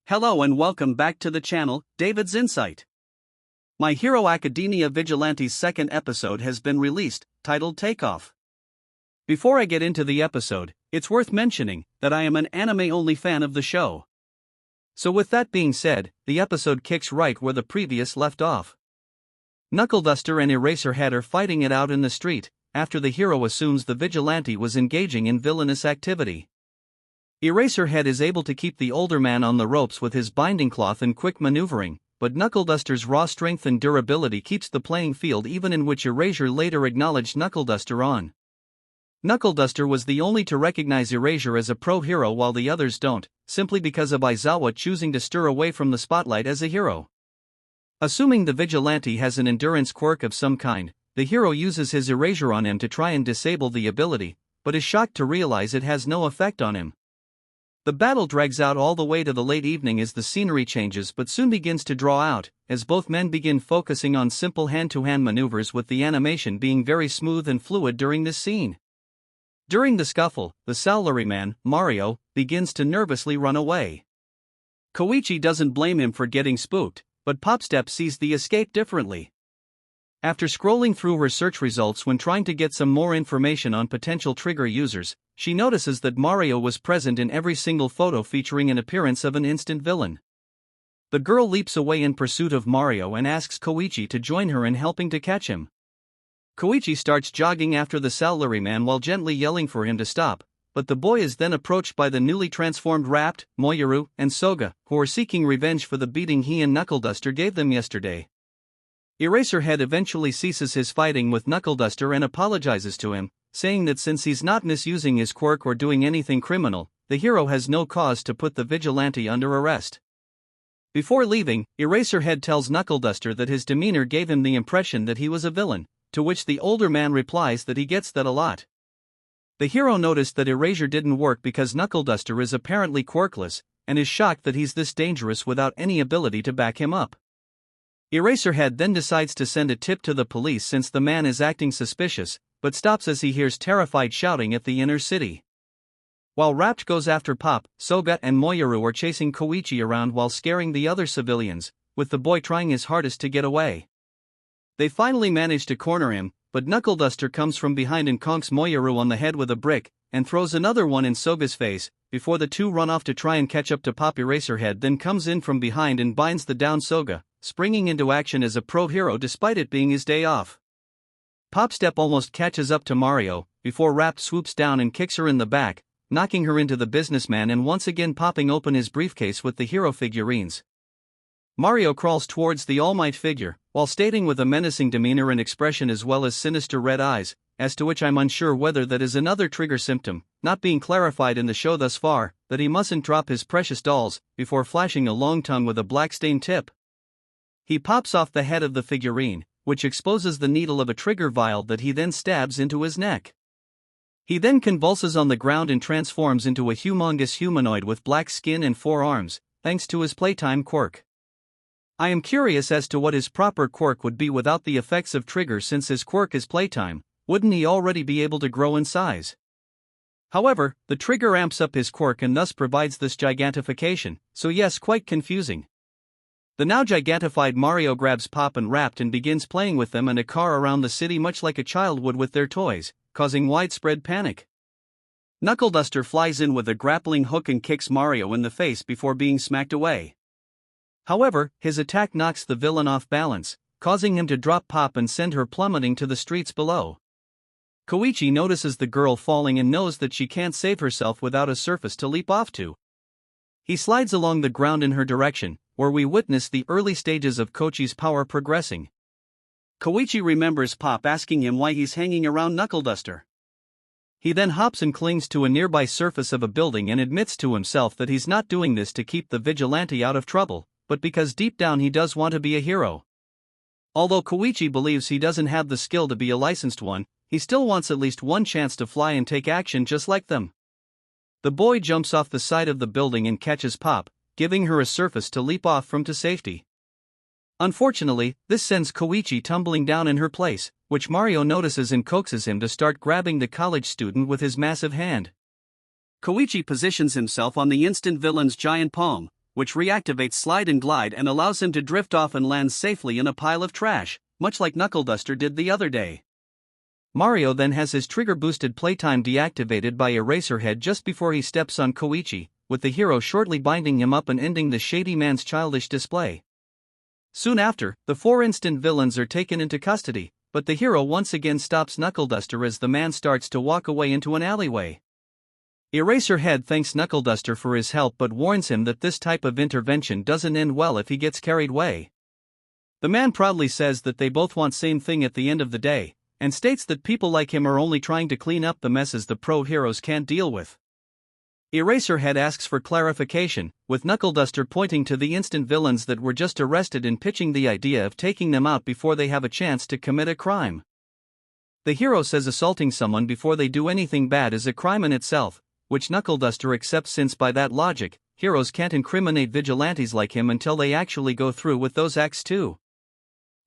Hello and welcome back to the channel, David's Insight. My Hero Academia Vigilantes' second episode has been released, titled Takeoff. Before I get into the episode, it's worth mentioning that I am an anime-only fan of the show. So with that being said, the episode kicks right where the previous left off. Knuckleduster and Eraserhead are fighting it out in the street, after the hero assumes the vigilante was engaging in villainous activity. Eraserhead is able to keep the older man on the ropes with his binding cloth and quick maneuvering, but Knuckleduster's raw strength and durability keeps the playing field even, in which Erasure later acknowledged Knuckleduster on. Knuckleduster was the only to recognize Erasure as a pro hero while the others don't, simply because of Aizawa choosing to stir away from the spotlight as a hero. Assuming the vigilante has an endurance quirk of some kind, the hero uses his Erasure on him to try and disable the ability, but is shocked to realize it has no effect on him. The battle drags out all the way to the late evening as the scenery changes but soon begins to draw out, as both men begin focusing on simple hand-to-hand maneuvers, with the animation being very smooth and fluid during this scene. During the scuffle, the salaryman, Mario, begins to nervously run away. Koichi doesn't blame him for getting spooked, but Popstep sees the escape differently. After scrolling through her search results when trying to get some more information on potential trigger users, she notices that Mario was present in every single photo featuring an appearance of an instant villain. The girl leaps away in pursuit of Mario and asks Koichi to join her in helping to catch him. Koichi starts jogging after the salaryman while gently yelling for him to stop, but the boy is then approached by the newly transformed Rapt, Moyoru, and Soga, who are seeking revenge for the beating he and Knuckleduster gave them yesterday. Eraserhead eventually ceases his fighting with Knuckleduster and apologizes to him, saying that since he's not misusing his quirk or doing anything criminal, the hero has no cause to put the vigilante under arrest. Before leaving, Eraserhead tells Knuckleduster that his demeanor gave him the impression that he was a villain, to which the older man replies that he gets that a lot. The hero noticed that Erasure didn't work because Knuckleduster is apparently quirkless, and is shocked that he's this dangerous without any ability to back him up. Eraserhead then decides to send a tip to the police since the man is acting suspicious, but stops as he hears terrified shouting at the inner city. While Rapt goes after Pop, Soga and Moyoru are chasing Koichi around while scaring the other civilians, with the boy trying his hardest to get away. They finally manage to corner him, but Knuckleduster comes from behind and conks Moyoru on the head with a brick, and throws another one in Soga's face, before the two run off to try and catch up to Pop. Eraserhead then comes in from behind and binds the down Soga, springing into action as a pro hero despite it being his day off. Popstep almost catches up to Mario, before Rapt swoops down and kicks her in the back, knocking her into the businessman and once again popping open his briefcase with the hero figurines. Mario crawls towards the All Might figure, while stating with a menacing demeanor and expression as well as sinister red eyes, as to which I'm unsure whether that is another trigger symptom, not being clarified in the show thus far, that he mustn't drop his precious dolls, before flashing a long tongue with a black stained tip. He pops off the head of the figurine, which exposes the needle of a trigger vial that he then stabs into his neck. He then convulses on the ground and transforms into a humongous humanoid with black skin and 4 arms, thanks to his playtime quirk. I am curious as to what his proper quirk would be without the effects of trigger, since his quirk is playtime. Wouldn't he already be able to grow in size? However, the trigger amps up his quirk and thus provides this gigantification, so yes, quite confusing. The now gigantified Mario grabs Pop and Rapt and begins playing with them and a car around the city much like a child would with their toys, causing widespread panic. Knuckleduster flies in with a grappling hook and kicks Mario in the face before being smacked away. However, his attack knocks the villain off balance, causing him to drop Pop and send her plummeting to the streets below. Koichi notices the girl falling and knows that she can't save herself without a surface to leap off to. He slides along the ground in her direction, where we witness the early stages of Koichi's power progressing. Koichi remembers Pop asking him why he's hanging around Knuckleduster. He then hops and clings to a nearby surface of a building and admits to himself that he's not doing this to keep the vigilante out of trouble, but because deep down he does want to be a hero. Although Koichi believes he doesn't have the skill to be a licensed one, he still wants at least one chance to fly and take action just like them. The boy jumps off the side of the building and catches Pop, giving her a surface to leap off from to safety. Unfortunately, this sends Koichi tumbling down in her place, which Mario notices and coaxes him to start grabbing the college student with his massive hand. Koichi positions himself on the instant villain's giant palm, which reactivates Slide and Glide and allows him to drift off and land safely in a pile of trash, much like Knuckleduster did the other day. Mario then has his trigger-boosted playtime deactivated by Eraserhead just before he steps on Koichi, with the hero shortly binding him up and ending the shady man's childish display. Soon after, the 4 instant villains are taken into custody, but the hero once again stops Knuckleduster as the man starts to walk away into an alleyway. Eraserhead thanks Knuckleduster for his help but warns him that this type of intervention doesn't end well if he gets carried away. The man proudly says that they both want same thing at the end of the day, and states that people like him are only trying to clean up the messes the pro heroes can't deal with. Eraserhead asks for clarification, with Knuckleduster pointing to the instant villains that were just arrested and pitching the idea of taking them out before they have a chance to commit a crime. The hero says assaulting someone before they do anything bad is a crime in itself, which Knuckleduster accepts since by that logic, heroes can't incriminate vigilantes like him until they actually go through with those acts too.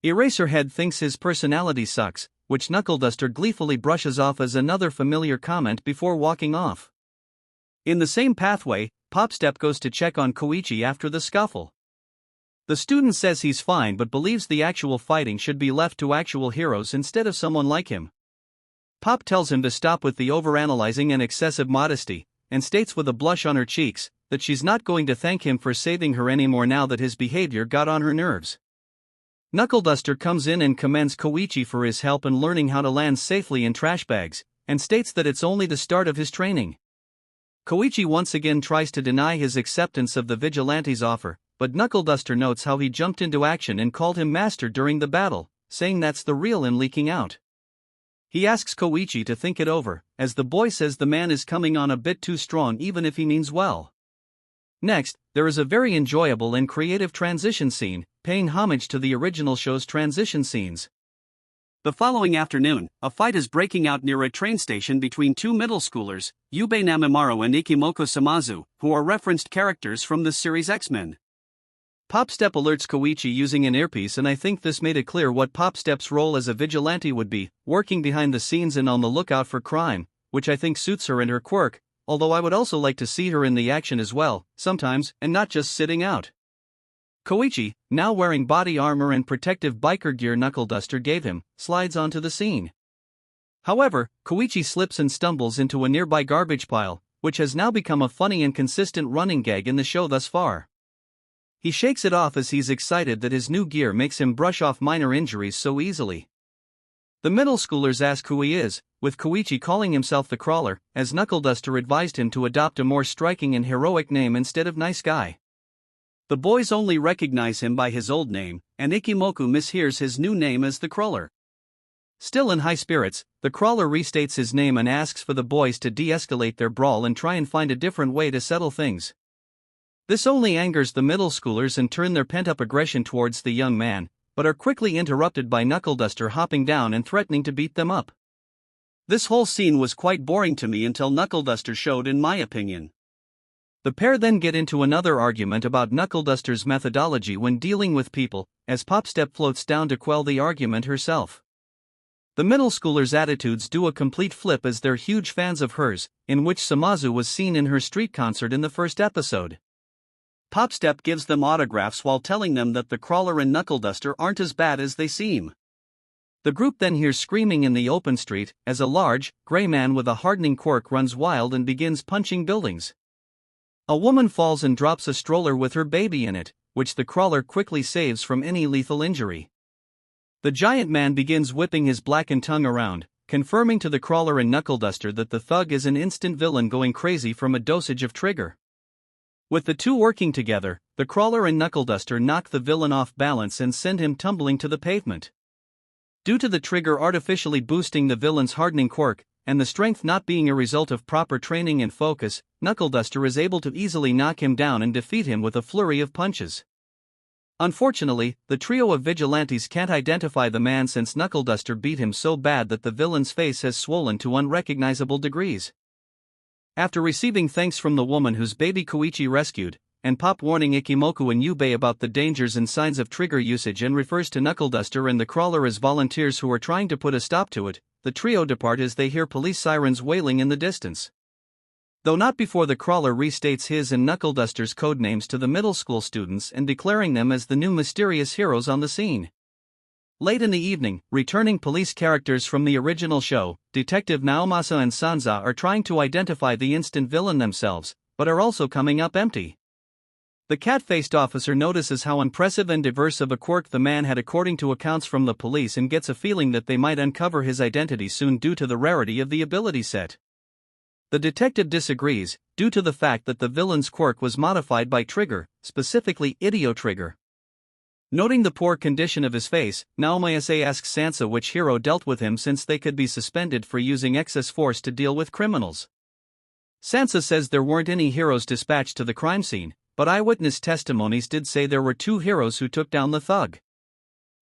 Eraserhead thinks his personality sucks, which Knuckleduster gleefully brushes off as another familiar comment before walking off. In the same pathway, Popstep goes to check on Koichi after the scuffle. The student says he's fine but believes the actual fighting should be left to actual heroes instead of someone like him. Pop tells him to stop with the overanalyzing and excessive modesty, and states with a blush on her cheeks that she's not going to thank him for saving her anymore now that his behavior got on her nerves. Knuckleduster comes in and commends Koichi for his help in learning how to land safely in trash bags, and states that it's only the start of his training. Koichi once again tries to deny his acceptance of the Vigilantes' offer, but Knuckleduster notes how he jumped into action and called him master during the battle, saying that's the real him leaking out. He asks Koichi to think it over, as the boy says the man is coming on a bit too strong even if he means well. Next, there is a very enjoyable and creative transition scene, paying homage to the original show's transition scenes. The following afternoon, a fight is breaking out near a train station between 2 middle schoolers, Yubei Namimaro and Ikimoko Samazu, who are referenced characters from the series X-Men. Popstep alerts Koichi using an earpiece, and I think this made it clear what Popstep's role as a vigilante would be, working behind the scenes and on the lookout for crime, which I think suits her and her quirk, although I would also like to see her in the action as well, sometimes, and not just sitting out. Koichi, now wearing body armor and protective biker gear Knuckleduster gave him, slides onto the scene. However, Koichi slips and stumbles into a nearby garbage pile, which has now become a funny and consistent running gag in the show thus far. He shakes it off as he's excited that his new gear makes him brush off minor injuries so easily. The middle schoolers ask who he is, with Koichi calling himself the Crawler, as Knuckleduster advised him to adopt a more striking and heroic name instead of Nice Guy. The boys only recognize him by his old name, and Ikimoku mishears his new name as the Crawler. Still in high spirits, the Crawler restates his name and asks for the boys to de-escalate their brawl and try and find a different way to settle things. This only angers the middle schoolers and turn their pent-up aggression towards the young man, but are quickly interrupted by Knuckleduster hopping down and threatening to beat them up. This whole scene was quite boring to me until Knuckleduster showed, in my opinion. The pair then get into another argument about Knuckleduster's methodology when dealing with people, as Popstep floats down to quell the argument herself. The middle schoolers' attitudes do a complete flip as they're huge fans of hers, in which Samazu was seen in her street concert in the first episode. Popstep gives them autographs while telling them that the Crawler and Knuckleduster aren't as bad as they seem. The group then hears screaming in the open street, as a large, gray man with a hardening quirk runs wild and begins punching buildings. A woman falls and drops a stroller with her baby in it, which the Crawler quickly saves from any lethal injury. The giant man begins whipping his blackened tongue around, confirming to the Crawler and Knuckleduster that the thug is an instant villain going crazy from a dosage of trigger. With the two working together, the Crawler and Knuckleduster knock the villain off balance and send him tumbling to the pavement. Due to the trigger artificially boosting the villain's hardening quirk, and the strength not being a result of proper training and focus, Knuckleduster is able to easily knock him down and defeat him with a flurry of punches. Unfortunately, the trio of vigilantes can't identify the man since Knuckleduster beat him so bad that the villain's face has swollen to unrecognizable degrees. After receiving thanks from the woman whose baby Koichi rescued, and Pop warning Ikimoku and Yubei about the dangers and signs of trigger usage and refers to Knuckleduster and the Crawler as volunteers who are trying to put a stop to it, the trio depart as they hear police sirens wailing in the distance. Though not before the crawler restates his and Knuckleduster's codenames to the middle school students and declaring them as the new mysterious heroes on the scene. Late in the evening, returning police characters from the original show, Detective Naomasa and Sansa are trying to identify the instant villain themselves, but are also coming up empty. The cat-faced officer notices how impressive and diverse of a quirk the man had according to accounts from the police and gets a feeling that they might uncover his identity soon due to the rarity of the ability set. The detective disagrees, due to the fact that the villain's quirk was modified by Trigger, specifically Idio Trigger. Noting the poor condition of his face, Naomasa asks Sansa which hero dealt with him since they could be suspended for using excess force to deal with criminals. Sansa says there weren't any heroes dispatched to the crime scene, but eyewitness testimonies did say there were 2 heroes who took down the thug.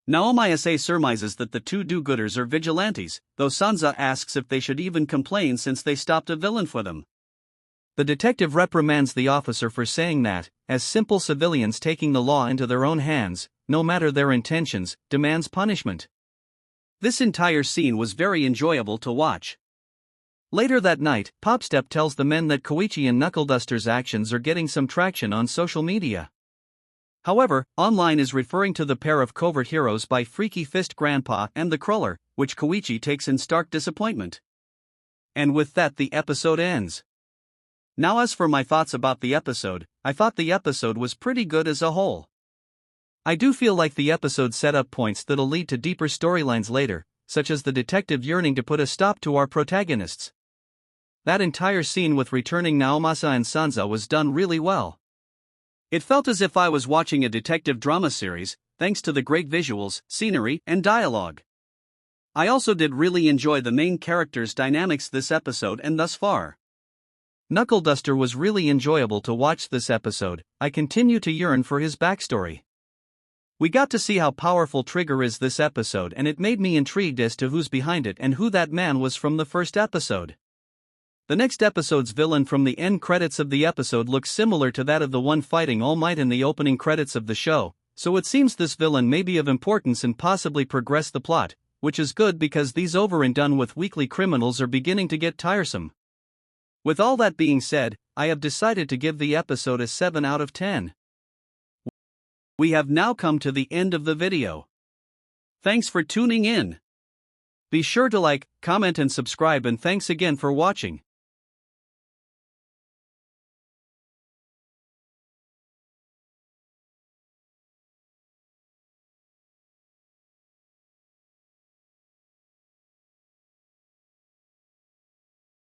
Naomasa surmises that the 2 do-gooders are vigilantes, though Sansa asks if they should even complain since they stopped a villain for them. The detective reprimands the officer for saying that, as simple civilians taking the law into their own hands, no matter their intentions, demands punishment. This entire scene was very enjoyable to watch. Later that night, Popstep tells the men that Koichi and Knuckleduster's actions are getting some traction on social media. However, online is referring to the pair of covert heroes by Freaky Fist Grandpa and the Crawler, which Koichi takes in stark disappointment. And with that the episode ends. Now as for my thoughts about the episode, I thought the episode was pretty good as a whole. I do feel like the episode set up points that'll lead to deeper storylines later, such as the detective yearning to put a stop to our protagonists. That entire scene with returning Naomasa and Sansa was done really well. It felt as if I was watching a detective drama series, thanks to the great visuals, scenery, and dialogue. I also did really enjoy the main characters' dynamics this episode and thus far. Knuckleduster was really enjoyable to watch this episode. I continue to yearn for his backstory. We got to see how powerful Trigger is this episode and it made me intrigued as to who's behind it and who that man was from the first episode. The next episode's villain from the end credits of the episode looks similar to that of the one fighting All Might in the opening credits of the show, so it seems this villain may be of importance and possibly progress the plot, which is good because these over and done with weekly criminals are beginning to get tiresome. With all that being said, I have decided to give the episode a 7 out of 10. We have now come to the end of the video. Thanks for tuning in. Be sure to like, comment and subscribe and thanks again for watching.